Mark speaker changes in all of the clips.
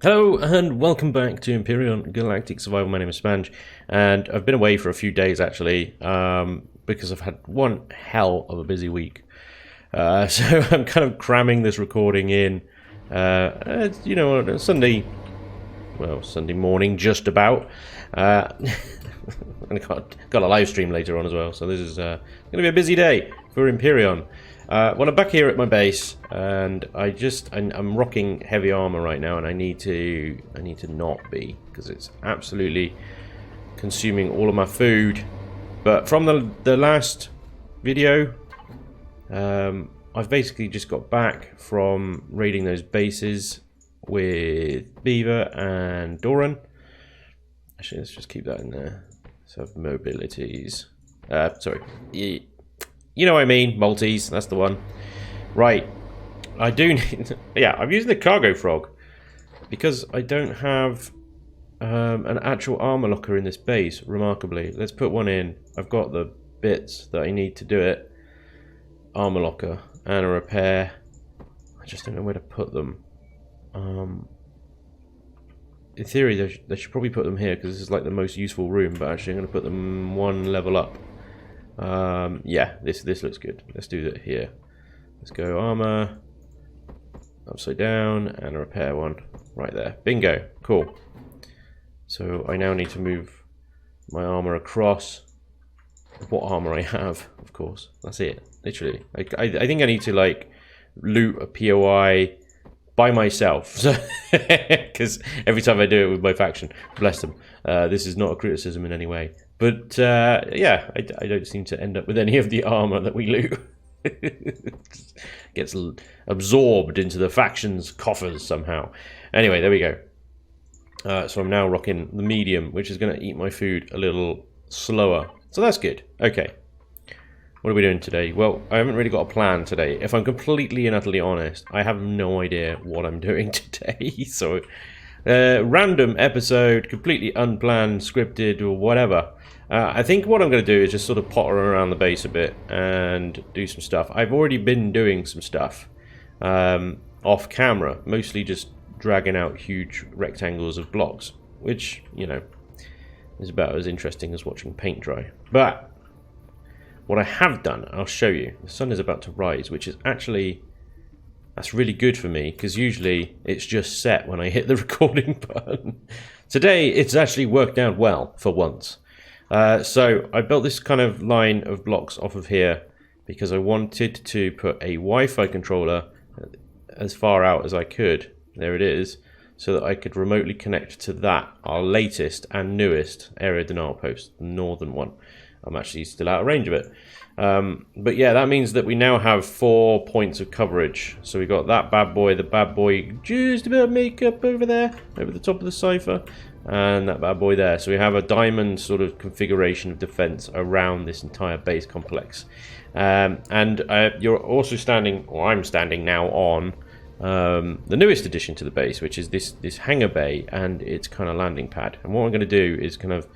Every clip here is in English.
Speaker 1: Hello and welcome back to Empyrion Galactic Survival. My name is Spanj, and I've been away for a few days actually, because I've had one hell of a busy week. So I'm kind of cramming this recording in, Sunday morning just about. And I got a live stream later on as well, so this is going to be a busy day for Empyrion. Well, I'm back here at my base, and I'm rocking heavy armor right now, and I need to not be, because it's absolutely consuming all of my food. But from the last video, I've basically just got back from raiding those bases with Beaver and Doran. Actually, let's just keep that in there. So mobilities. Sorry. You know what I mean, multis, that's the one. Right, I do need... Yeah, I'm using the cargo frog because I don't have an actual armor locker in this base, remarkably. Let's put one in. I've got the bits that I need to do it. Armor locker and a repair. I just don't know where to put them. In theory, they should probably put them here because this is like the most useful room, but actually I'm going to put them one level up. Yeah, this looks good. Let's do that here. Let's go armor, upside down, and a repair one right there. Bingo. Cool. So I now need to move my armor across. What armor I have, of course. That's it. Literally. I think I need to like loot a POI by myself, so because every time I do it with my faction, bless them. This is not a criticism in any way. But, yeah, I don't seem to end up with any of the armor that we loot. Gets absorbed into the faction's coffers somehow. Anyway, there we go. So I'm now rocking the medium, which is going to eat my food a little slower. So that's good. Okay. What are we doing today? Well, I haven't really got a plan today. If I'm completely and utterly honest, I have no idea what I'm doing today. So, random episode, completely unplanned, scripted, or whatever. I think what I'm going to do is just sort of potter around the base a bit and do some stuff. I've already been doing some stuff off camera, mostly just dragging out huge rectangles of blocks, which, you know, is about as interesting as watching paint dry. But what I have done, I'll show you. The sun is about to rise, which is actually... That's really good for me, because usually it's just set when I hit the recording button. Today, it's actually worked out well, for once. So I built this kind of line of blocks off of here because I wanted to put a Wi-Fi controller as far out as I could. There it is. So that I could remotely connect to that, our latest and newest area denial post, the northern one. I'm actually still out of range of it. But yeah, that means that we now have 4 points of coverage. So we got that bad boy, the bad boy just about make up over there, over the top of the cipher, and that bad boy there. So we have a diamond sort of configuration of defense around this entire base complex. And you're also standing, or I'm standing now on the newest addition to the base, which is this hangar bay and its kind of landing pad. And what I'm going to do is kind of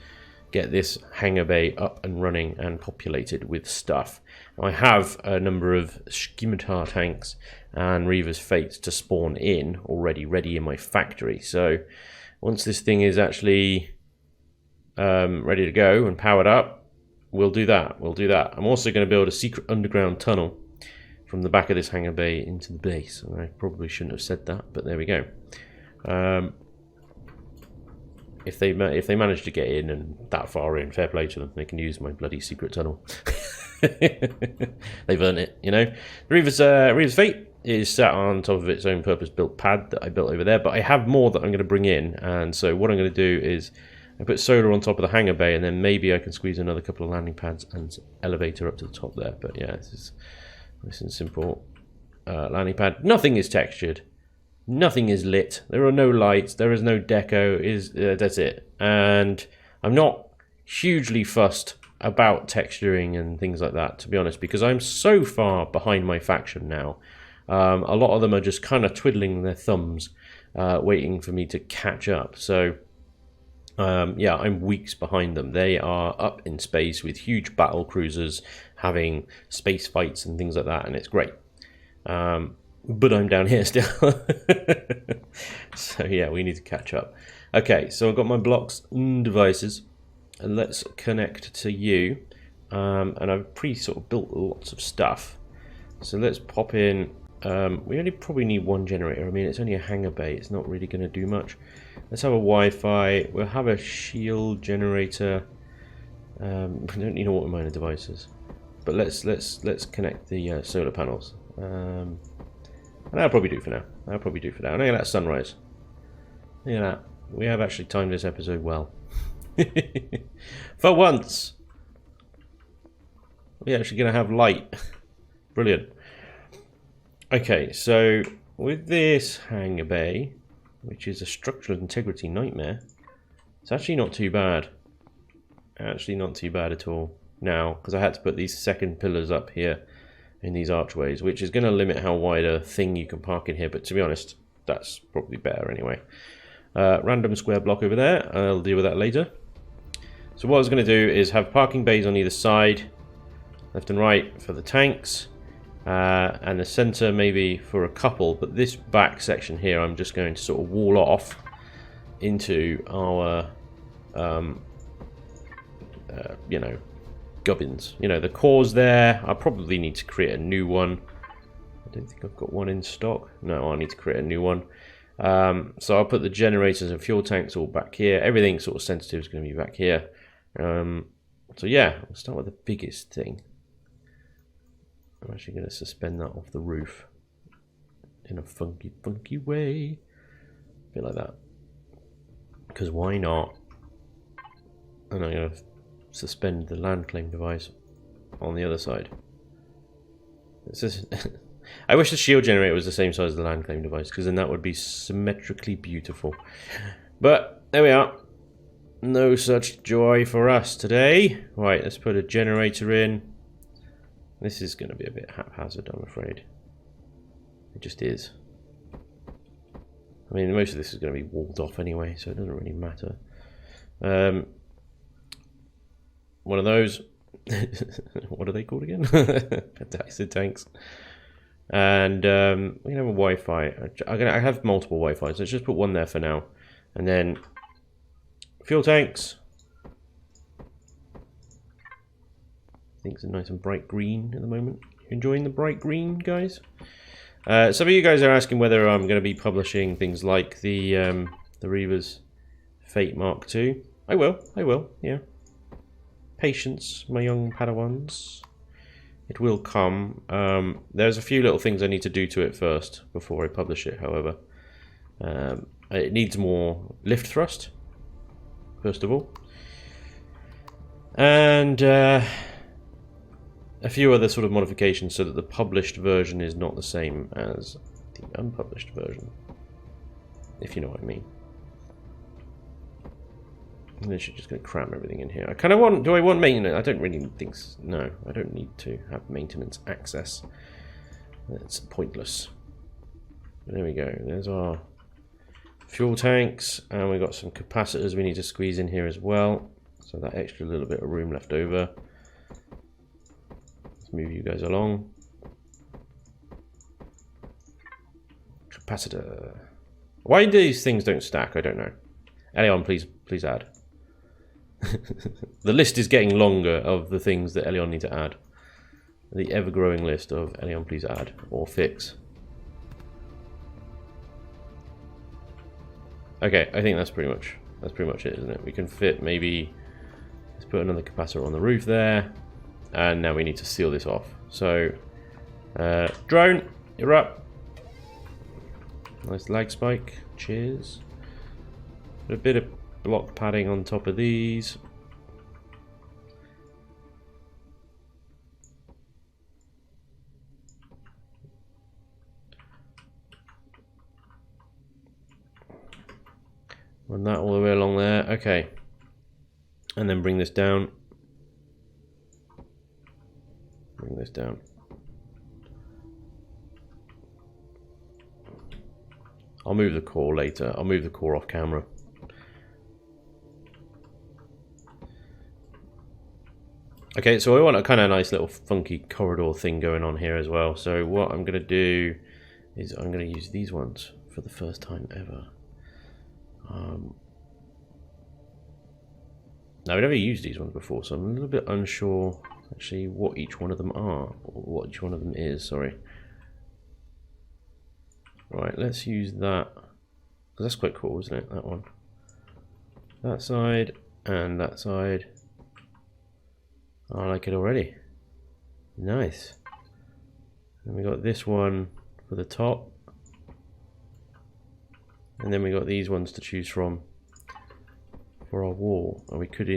Speaker 1: get this hangar bay up and running and populated with stuff. Now, I have a number of Scimitar tanks and Reaver's Fates to spawn in already ready in my factory. So once this thing is actually ready to go and powered up, we'll do that. I'm also going to build a secret underground tunnel from the back of this hangar bay into the base. I probably shouldn't have said that, but there we go. If they manage to get in and that far in, fair play to them. They can use my bloody secret tunnel. They've earned it, you know. Reaver's Fate is sat on top of its own purpose-built pad that I built over there, but I have more that I'm going to bring in. And so what I'm going to do is I put solar on top of the hangar bay, and then maybe I can squeeze another couple of landing pads and elevator up to the top there. But yeah, this is simple landing pad. Nothing is textured. Nothing is lit. There are no lights. There is no deco. That's it. And I'm not hugely fussed about texturing and things like that, to be honest, because I'm so far behind my faction now. A lot of them are just kind of twiddling their thumbs, waiting for me to catch up. So, yeah, I'm weeks behind them. They are up in space with huge battle cruisers, having space fights and things like that, and it's great. but I'm down here still. So yeah, we need to catch up. Okay, so I've got my blocks and devices, and let's connect to you. And I've sort of built lots of stuff. So let's pop in. We only probably need one generator. I mean, it's only a hangar bay. It's not really going to do much. Let's have a Wi-Fi. We'll have a shield generator. We don't need auto miner devices, but let's connect the solar panels. And that'll probably do for now. That'll probably do for now. And look at that sunrise. Look at that. We have actually timed this episode well. For once, we're actually going to have light. Brilliant. Okay, so with this hangar bay, which is a structural integrity nightmare, it's actually not too bad. Actually not too bad at all now, because I had to put these second pillars up here in these archways, which is going to limit how wide a thing you can park in here, but to be honest, that's probably better anyway. Random square block over there. I'll deal with that later. So what I was going to do is have parking bays on either side, left and right for the tanks, and the center maybe for a couple, but this back section here I'm just going to sort of wall off into our you know, gubbins. You know, the core's there. I probably need to create a new one. I don't think I've got one in stock. No, I need to create a new one. So I'll put the generators and fuel tanks all back here. Everything sort of sensitive is going to be back here. So yeah, we'll start with the biggest thing. I'm actually going to suspend that off the roof in a funky way. A bit like that. Because why not? And I'm going to suspend the land claim device on the other side. It's just I wish the shield generator was the same size as the land claim device, because then that would be symmetrically beautiful. But there we are. No such joy for us today. Right, let's put a generator in. This is going to be a bit haphazard, I'm afraid. It just is. I mean, most of this is going to be walled off anyway, so it doesn't really matter. One of those. What are they called again? Fantastic tanks. And we can have a Wi-Fi. I have multiple Wi-Fis. Let's just put one there for now. And then fuel tanks. Things are nice and bright green at the moment. You enjoying the bright green, guys? Some of you guys are asking whether I'm going to be publishing things like the Reaver's Fate Mark II. I will, yeah. Patience, my young Padawans. It will come. There's a few little things I need to do to it first before I publish it, however. It needs more lift thrust, first of all. And a few other sort of modifications so that the published version is not the same as the unpublished version, if you know what I mean. And then she's just going to cram everything in here. I kind of want... Do I want maintenance? I don't really think... No, I don't need to have maintenance access. That's pointless. But there we go. There's our fuel tanks. And we've got some capacitors we need to squeeze in here as well. So that extra little bit of room left over. Let's move you guys along. Capacitor. Why these things don't stack, I don't know. Elion, please add. The list is getting longer of the things that Elion need to add. The ever-growing list of Elion, please add or fix. Okay, I think that's pretty much it, isn't it? We can fit maybe. Let's put another capacitor on the roof there, and now we need to seal this off. So, drone, you're up. Nice lag spike. Cheers. A bit of block padding on top of these. Run that all the way along there. Okay. And then bring this down. Bring this down. I'll move the core later. I'll move the core off camera. Okay, so I want a kind of nice little funky corridor thing going on here as well. So what I'm going to do is I'm going to use these ones for the first time ever. Now, I've never used these ones before, so I'm a little bit unsure actually what each one of them are, or what each one of them is, sorry. Right, let's use that, because that's quite cool, isn't it, that one? That side, and that side. I like it already. Nice. And we got this one for the top. And then we got these ones to choose from for our wall. And we could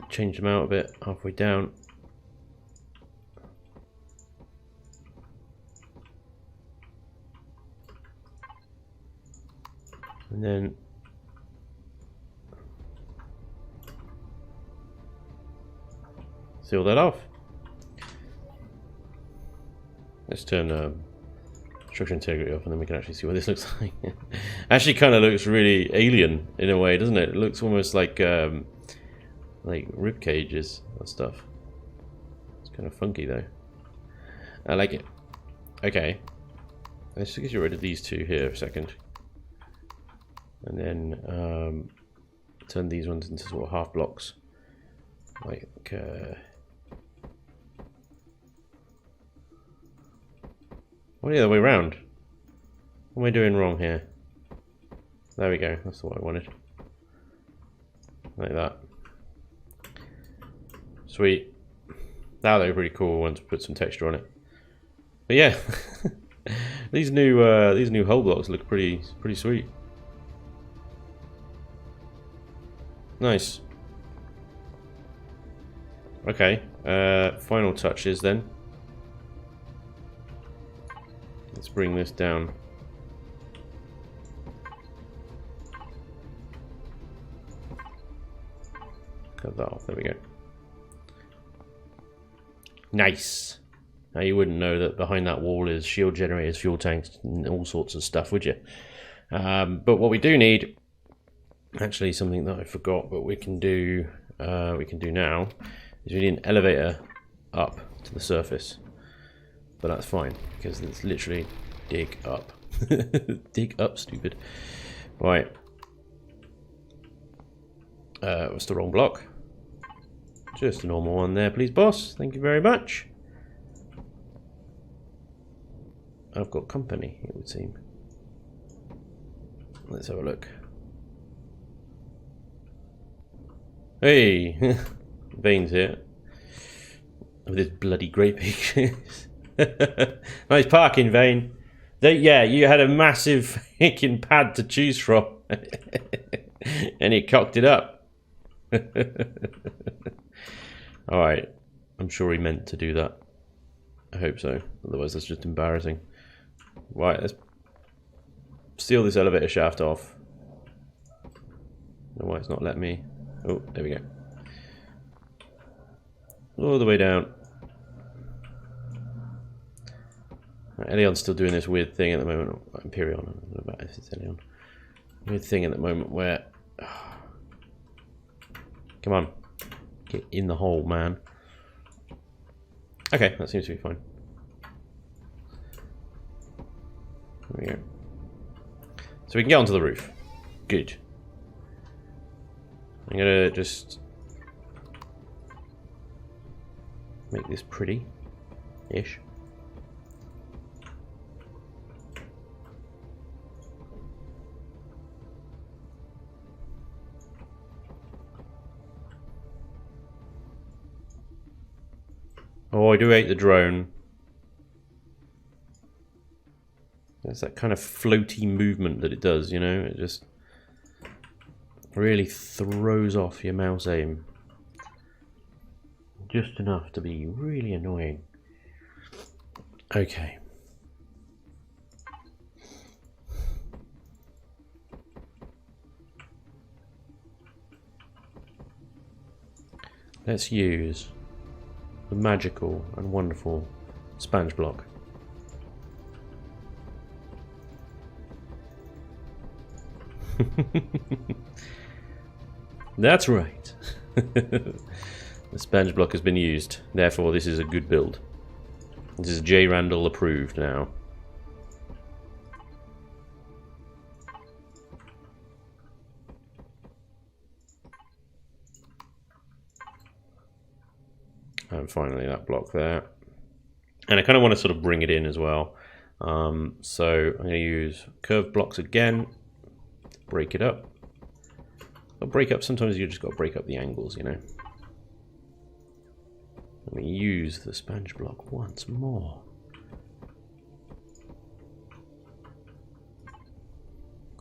Speaker 1: change them out a bit halfway down. And then seal that off. Let's turn structure integrity off, and then we can actually see what this looks like. Actually, kind of looks really alien in a way, doesn't it? It looks almost like rib cages and stuff. It's kind of funky though. I like it. Okay, let's just get rid of these two here for a second, and then turn these ones into sort of half blocks, like. Well, the other way around. What am I doing wrong here? There we go. That's what I wanted. Like that. Sweet. That would be pretty cool once we put some texture on it. But yeah, these new hull blocks look pretty sweet. Nice. Okay. Final touches then. Let's bring this down. Cut that off. There we go. Nice. Now you wouldn't know that behind that wall is shield generators, fuel tanks, and all sorts of stuff, would you? But what we do need, actually something that I forgot, but we can do now, is we need an elevator up to the surface. But that's fine, because it's literally dig up. Dig up, stupid. Right. What's the wrong block? Just a normal one there, please, boss. Thank you very much. I've got company, it would seem. Let's have a look. Hey! Bane's here. With his bloody great pictures. Nice parking, Vane. Yeah, you had a massive freaking pad to choose from. And he cocked it up. Alright. I'm sure he meant to do that. I hope so. Otherwise that's just embarrassing. Right, let's seal this elevator shaft off. I don't know why it's not letting me. Oh, there we go. All the way down. Elion's still doing this weird thing at the moment. Empyrion, I don't know about if it's Elion. Weird thing at the moment where... Come on. Get in the hole, man. Okay, that seems to be fine. There we go. So we can get onto the roof. Good. I'm gonna just... make this pretty-ish. Oh, I do hate the drone. There's that kind of floaty movement that it does, you know? It just really throws off your mouse aim. Just enough to be really annoying. Okay. Let's use the magical and wonderful Spanj block. That's right. The Spanj block has been used. Therefore, this is a good build. This is J. Randall approved now. And finally that block there. And I kind of want to sort of bring it in as well. So I'm going to use curved blocks again. Break it up. I'll break up. Sometimes you just got to break up the angles, you know. Let me use the Spanj block once more.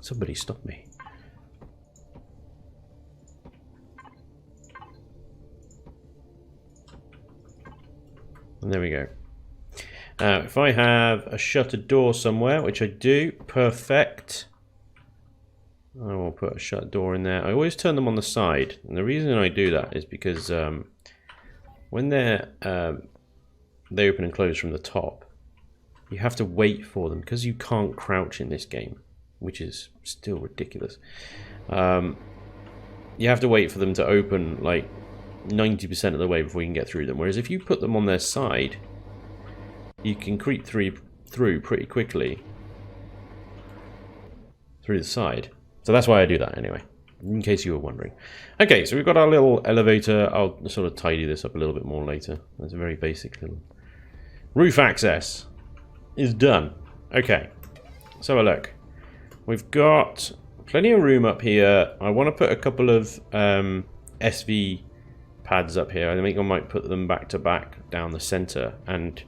Speaker 1: Somebody stop me. And there we go. If I have a shuttered door somewhere, which I do, perfect. I will put a shut door in there. I always turn them on the side, and the reason I do that is because when they open and close from the top, you have to wait for them because you can't crouch in this game, which is still ridiculous. You have to wait for them to open like 90% of the way before you can get through them. Whereas if you put them on their side, you can creep through pretty quickly through the side. So that's why I do that anyway, in case you were wondering. Okay, so we've got our little elevator. I'll sort of tidy this up a little bit more later. That's a very basic little roof access is done. Okay, so a look. We've got plenty of room up here. I want to put a couple of SV pads up here. I think I might put them back to back down the center, and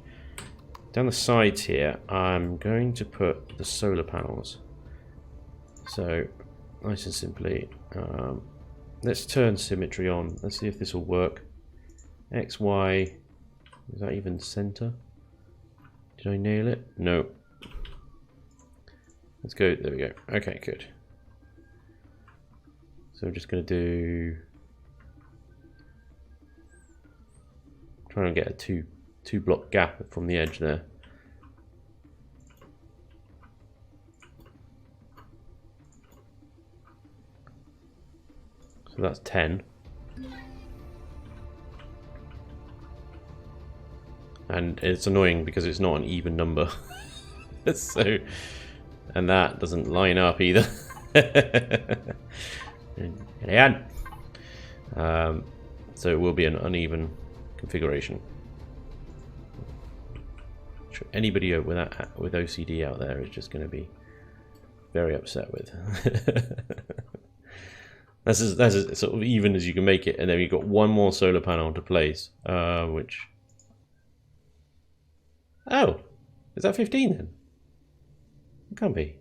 Speaker 1: down the sides here I'm going to put the solar panels. So nice and simply, let's turn symmetry on. Let's see if this will work. X, Y, is that even center? Did I nail it? No. Let's go, there we go. Okay, good. So I'm just going to do, try and get a two block gap from the edge there. So that's 10. And it's annoying because it's not an even number. So, and that doesn't line up either. So it will be an uneven configuration. Anybody with OCD out there is just going to be very upset with. That's as sort of even as you can make it, and then you've got one more solar panel to place, which... Oh! Is that 15 then? It can't be.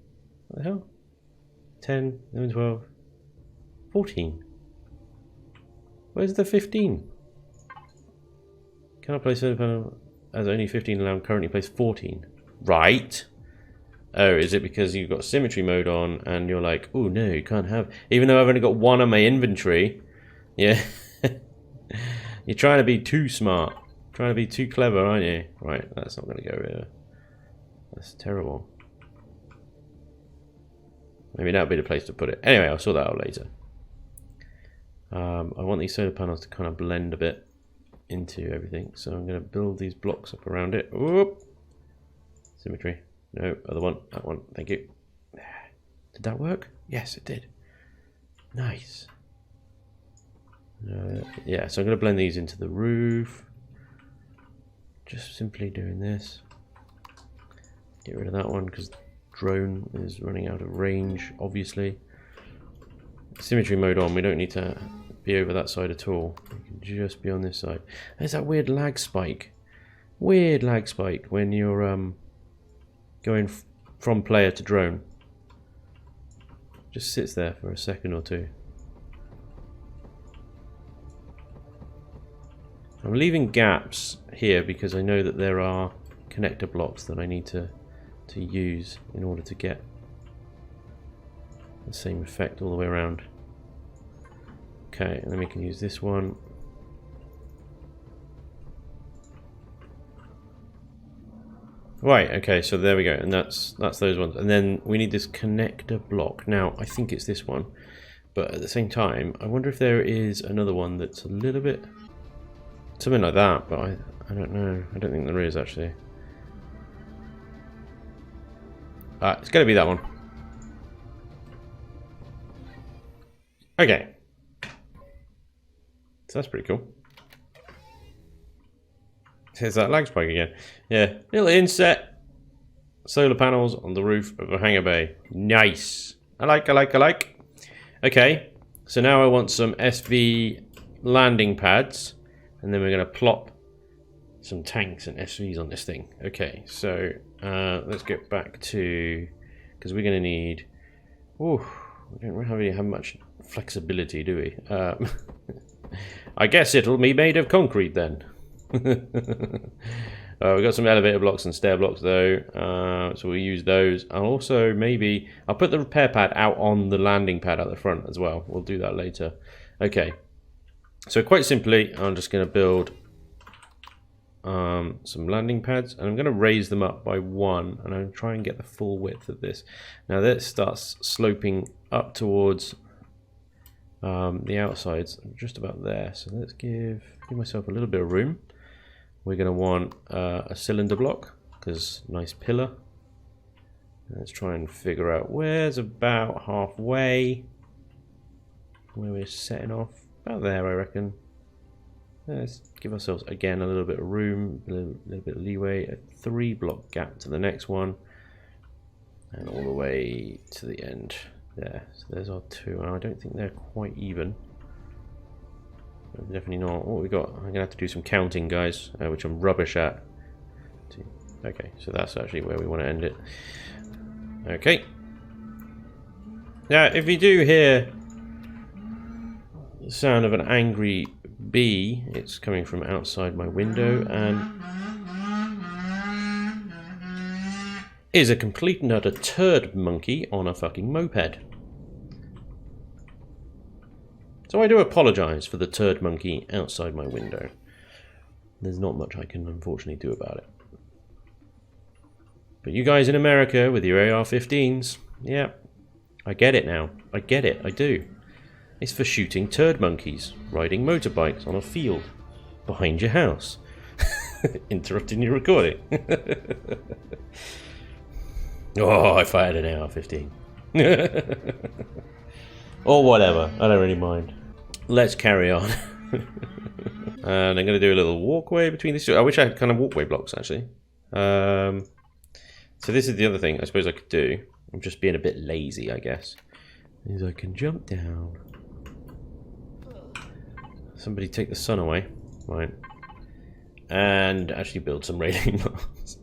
Speaker 1: What the hell? 10, 11, 12, 14. Where's the 15? Can I place solar panel as only 15 allowed, currently place 14? Right. Oh, is it because you've got symmetry mode on and you're like, oh no, you can't have, even though I've only got one on my inventory. Yeah. You're trying to be too smart. Trying to be too clever, aren't you? Right, that's not going to go here. That's terrible. Maybe that would be the place to put it. Anyway, I'll sort that out later. I want these solar panels to kind of blend a bit into everything. So I'm going to build these blocks up around it. Whoop. Symmetry. No, other one. That one. Thank you. Did that work? Yes, it did. Nice. Yeah, so I'm going to blend these into the roof. Just simply doing this. Get rid of that one because drone is running out of range, obviously. Symmetry mode on. We don't need to be over that side at all. We can just be on this side. There's that weird lag spike. Weird lag spike when you're going from player to drone. Just sits there for a second or two. I'm leaving gaps here because I know that there are connector blocks that I need to use in order to get the same effect all the way around. Okay, and then we can use this one. Right, okay, so there we go, and that's those ones. And then we need this connector block. Now, I think it's this one, but at the same time, I wonder if there is another one that's a little bit Something like that, but I don't know. I don't think there is, actually. It's going to be that one. Okay. So that's pretty cool. There's that lag spike again. Yeah, little inset. Solar panels on the roof of a hangar bay. Nice. I like. Okay, so now I want some SV landing pads. And then we're going to plop some tanks and SVs on this thing. Okay, so let's get back to... Because we're going to need... Oh, we don't really have much flexibility, do we? I guess it'll be made of concrete then. We've got some elevator blocks and stair blocks though, so we'll use those. I'll also I'll put the repair pad out on the landing pad at the front as well. We'll do that later. Okay, so quite simply, I'm just going to build some landing pads, and I'm going to raise them up by 1, and I'm going to try and get the full width of this. Now this starts sloping up towards the outsides, just about there. So let's give myself a little bit of room. We're going to want a cylinder block, because nice pillar. Let's try and figure out where's about halfway, where we're setting off. About there, I reckon. Let's give ourselves, again, a little bit of room, a little bit of leeway. A 3-block gap to the next one. And all the way to the end. There. So there's our 2. And I don't think they're quite even. Definitely not. What we got? I'm going to have to do some counting, guys, which I'm rubbish at. Okay, so that's actually where we want to end it. Okay. Now, if you do hear the sound of an angry bee, it's coming from outside my window and is a complete and utter turd monkey on a fucking moped. So I do apologise for the turd monkey outside my window. There's not much I can unfortunately do about it. But you guys in America with your AR-15s, yeah, I get it now. I get it, I do. It's for shooting turd monkeys, riding motorbikes on a field behind your house. Interrupting your recording. Oh, if I had an AR-15. Or whatever, I don't really mind. Let's carry on. And I'm going to do a little walkway between these two. I wish I had kind of walkway blocks, actually. So this is the other thing I suppose I could do. I'm just being a bit lazy, I guess. Is I can jump down. Somebody take the sun away. Right. And actually build some railing blocks.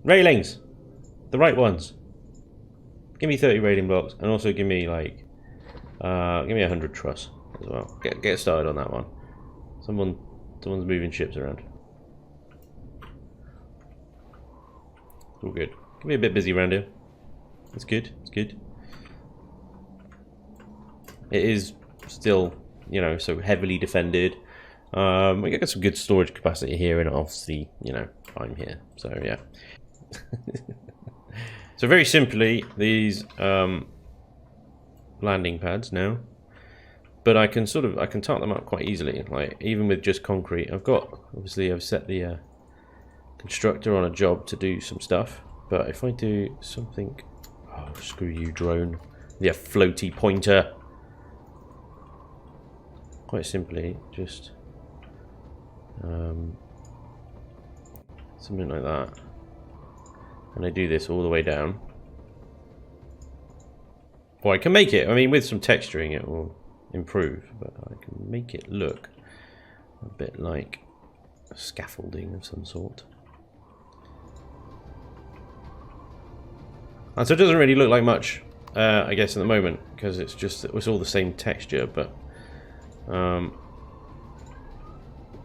Speaker 1: Railings! The right ones. Give me 30 railing blocks, and also give me like, give me 100 truss as well. Get started on that one. Someone's moving ships around. All good. Can be a bit busy around here. It's good. It's good. It is still, you know, so heavily defended. We got some good storage capacity here, and obviously, you know, I'm here. So yeah. So very simply, these landing pads now, but I can tart them up quite easily. Like even with just concrete, I've set the constructor on a job to do some stuff. But if I do something, oh screw you, drone, the floaty pointer. Quite simply, just something like that. And I do this all the way down. Or I can make it, I mean, with some texturing it will improve, but I can make it look a bit like scaffolding of some sort. And so it doesn't really look like much, I guess, at the moment, because it's all the same texture, but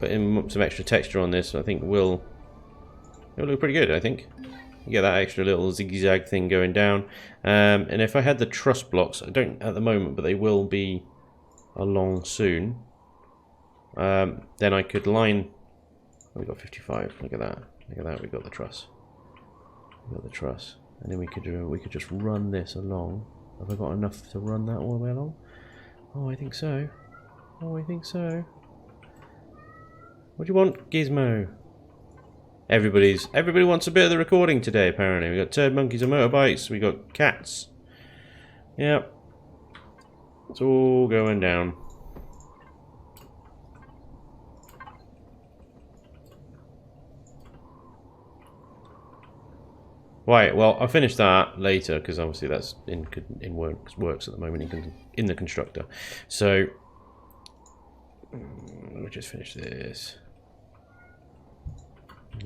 Speaker 1: in some extra texture on this, I think it'll look pretty good, I think. You get that extra little zigzag thing going down. And if I had the truss blocks, I don't at the moment, but they will be along soon. Then I could line. Oh, we got 55. Look at that. Look at that. We got the truss. We got the truss, and then we could just run this along. Have I got enough to run that all the way along? Oh, I think so. Oh, I think so. What do you want, Gizmo? Everybody wants a bit of the recording today, apparently. We got turd monkeys and motorbikes, we got cats. Yep. It's all going down. Right, well, I'll finish that later because obviously that's in works at the moment in the constructor. So let me just finish this.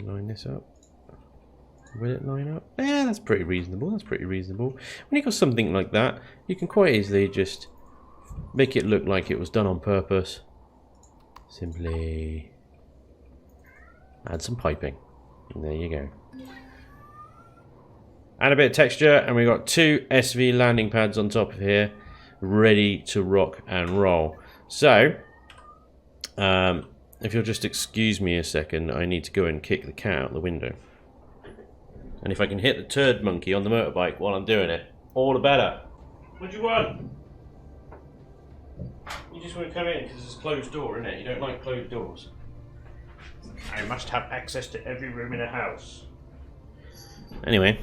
Speaker 1: Line this up. Will it line up? Yeah, that's pretty reasonable. That's pretty reasonable. When you got something like that, you can quite easily just make it look like it was done on purpose. Simply add some piping. And there you go. And a bit of texture, and we've got 2 SV landing pads on top of here, ready to rock and roll. So, if you'll just excuse me a second, I need to go and kick the cat out the window. And if I can hit the turd monkey on the motorbike while I'm doing it, all the better. What do you want? You just want to come in because it's a closed door, isn't it? You don't like closed doors. I must have access to every room in a house. Anyway.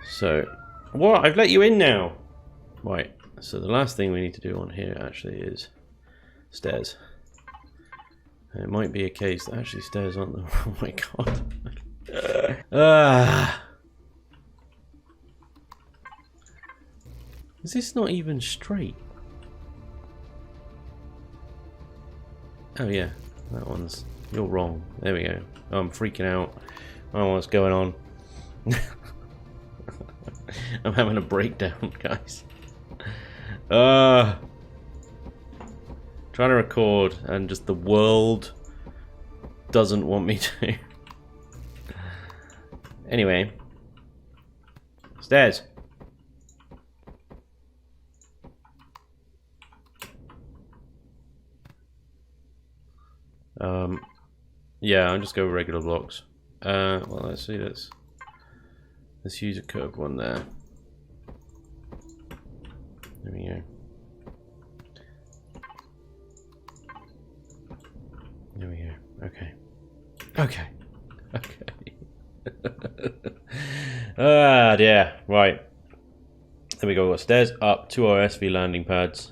Speaker 1: So, what? I've let you in now. Right. So the last thing we need to do on here actually is stairs. And it might be a case that actually stairs aren't the... Oh my god. Is this not even straight? Oh yeah, that one's... You're wrong. There we go. Oh, I'm freaking out. I don't know what's going on. I'm having a breakdown, guys. Trying to record and just the world doesn't want me to. Anyway. Stairs. Yeah, I'll just go with regular blocks. Well, let's see, let's use a curved one there. There we go. There we go. Okay. Okay. Okay. Ah, dear. Right. There we go. We've got stairs up to our SV landing pads.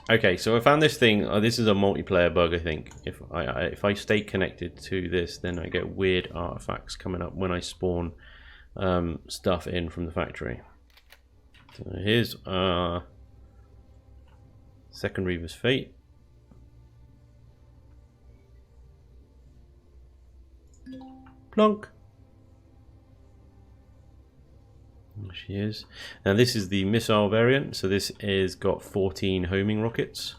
Speaker 1: Okay, so I found this thing. This is a multiplayer bug, I think. If I stay connected to this, then I get weird artifacts coming up when I spawn stuff in from the factory. So here's Second Reaver's Fate. Plonk. There she is. Now this is the missile variant, so this is got 14 homing rockets.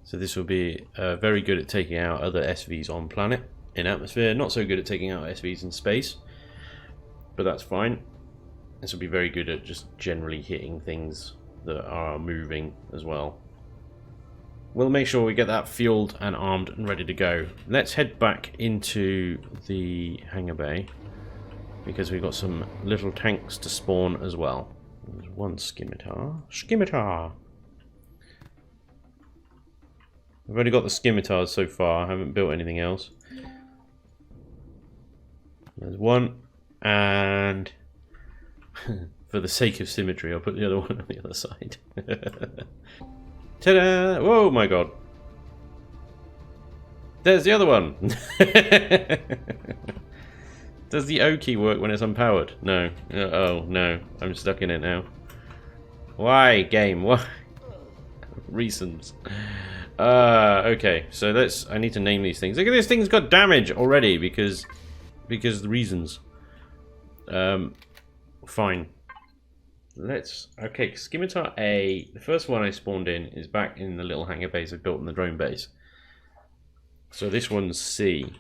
Speaker 1: So this will be very good at taking out other SVs on planet, in atmosphere. Not so good at taking out SVs in space, but that's fine. This will be very good at just generally hitting things that are moving as well. We'll make sure we get that fueled and armed and ready to go. Let's head back into the hangar bay, because we've got some little tanks to spawn as well. There's one scimitar. Scimitar! I've only got the scimitars so far. I haven't built anything else. There's one. And for the sake of symmetry, I'll put the other one on the other side. Ta-da! Whoa, my god. There's the other one! Does the O key work when it's unpowered? No. Oh, no. I'm stuck in it now. Why, game? Why? Reasons. Okay, so I need to name these things. Look at this thing's got damage already because the reasons. Fine. Okay, Scimitar A, the first one I spawned in is back in the little hangar base I built in the drone base. So this one's C.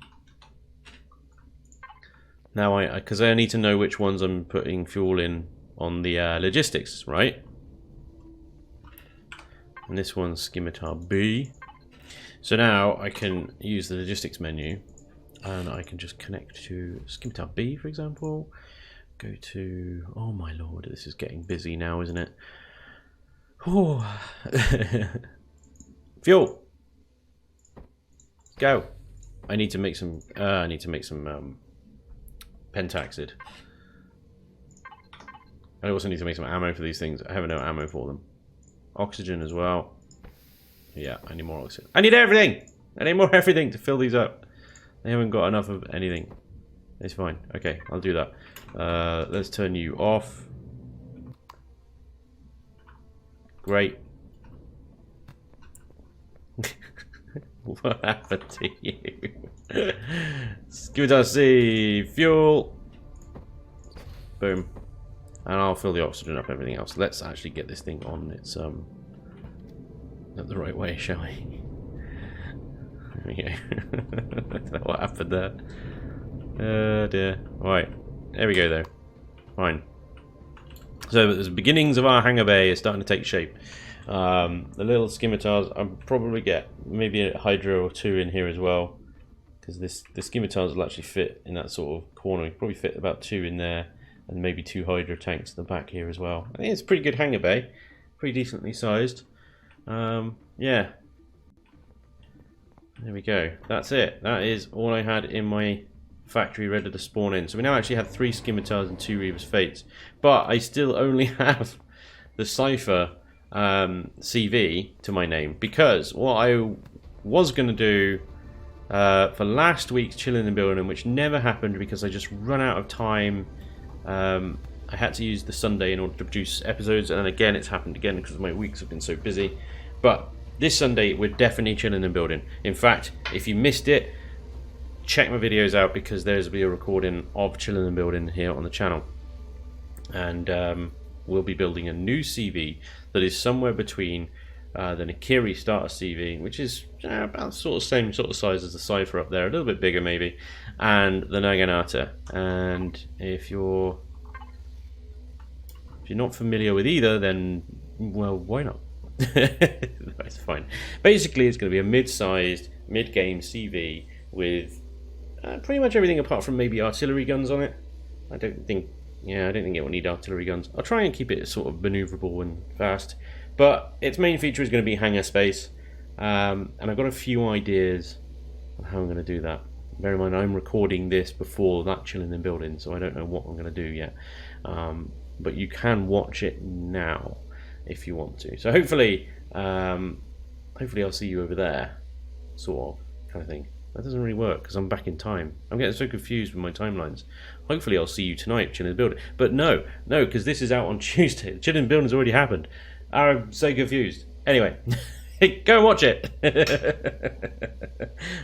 Speaker 1: Now, because I need to know which ones I'm putting fuel in on the logistics, right? And this one's Scimitar B. So now I can use the logistics menu, and I can just connect to Scimitar B, for example. go to... Oh my lord, this is getting busy now, isn't it? Oh. Fuel! Go! I need to make some... pentaxid. I also need to make some ammo for these things. I have no ammo for them. Oxygen as well. Yeah, I need more oxygen. I need everything! I need more everything to fill these up. They haven't got enough of anything. It's fine. Okay, I'll do that. Let's turn you off. Great. What happened to you? Scimitar C, fuel. Boom. And I'll fill the oxygen up, everything else. Let's actually get this thing on its the right way, shall we? There we go. I don't know what happened there. Oh dear. Right. There we go though. Fine. So the beginnings of our hangar bay is starting to take shape. The little scimitars, I'll probably get maybe a Hydra or two in here as well, because the scimitars will actually fit in that sort of corner. You probably fit about 2 in there, and maybe 2 Hydra tanks in the back here as well. I think it's a pretty good hangar bay, pretty decently sized. Yeah. There we go. That's it. That is all I had in my factory ready to spawn in. So we now actually have 3 scimitars and 2 Reaver's Fates, but I still only have the Cypher CV to my name, because what I was going to do for last week's Chilling and Building, which never happened because I just run out of time. I had to use the Sunday in order to produce episodes, and then again it's happened again because my weeks have been so busy. But this Sunday we're definitely Chilling and Building. In fact, if you missed it, check my videos out, because there's be a recording of Chilling and Building here on the channel, and we'll be building a new CV that is somewhere between the Nakiri starter CV, which is about same sort of size as the Cypher up there, a little bit bigger maybe, and the Naginata. And if you're not familiar with either, then well, why not? That's fine. Basically, it's going to be a mid-sized, mid-game CV with pretty much everything apart from maybe artillery guns on it. I don't think it will need artillery guns. I'll try and keep it sort of maneuverable and fast, but its main feature is going to be hangar space, and I've got a few ideas on how I'm going to do that. Bear in mind, I'm recording this before that Chilling and Building, so I don't know what I'm going to do yet, but you can watch it now if you want to. So hopefully I'll see you over there, sort of, kind of thing. That doesn't really work because I'm back in time. I'm getting so confused with my timelines. Hopefully I'll see you tonight, Chilling and Building. But no, because this is out on Tuesday. The Chilling and Building has already happened. I'm so confused. Anyway, go and watch it.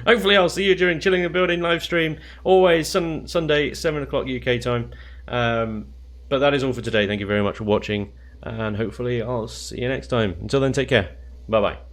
Speaker 1: Hopefully I'll see you during Chilling and Building live stream. Always Sunday, 7 o'clock UK time. But that is all for today. Thank you very much for watching, and hopefully I'll see you next time. Until then, take care. Bye-bye.